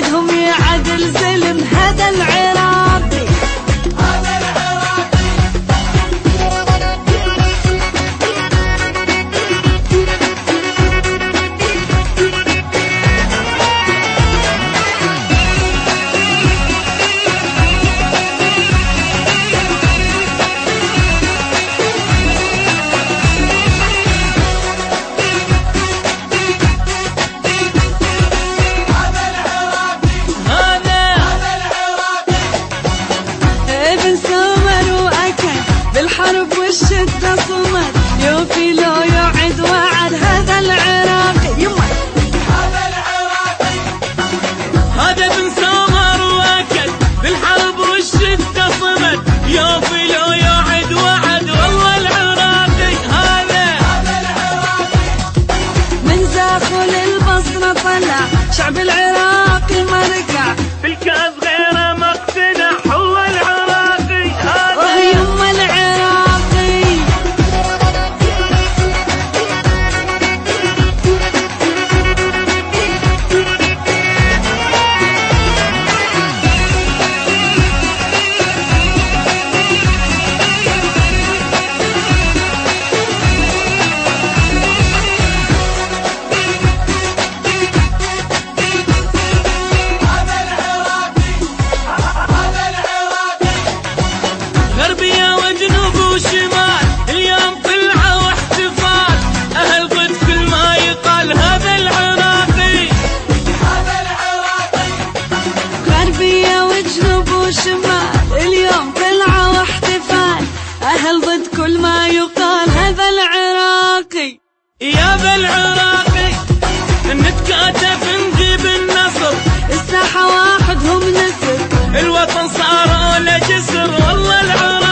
وحدهم يعدل زلم هذا العراقي. بالحرب والشدة صمد يوفي لو يوعد وعد هذا العراقي. هذا العراقي هذا ابن سمر واكد بالحرب والشدة صمد يوفي لو يوعد وعد والله العراقي. هذا العراقي من زاخل البصرة طلع شعب العراقي ما ركع بالكاس غيره ما اقتنع هو العراقي. هذا يما العراقي غربية وجنوب وشمال اليوم طلعة واحتفال أهل ضد كل ما يقال. هذا العراقي غربية وجنوب وشمال اليوم طلعة واحتفال أهل ضد كل ما يقال. هذا العراقي يا ذا العراقي نتكاتف نجيب النصر الساحة واحد هم نسر الوطن صار له جسر والله العراقي.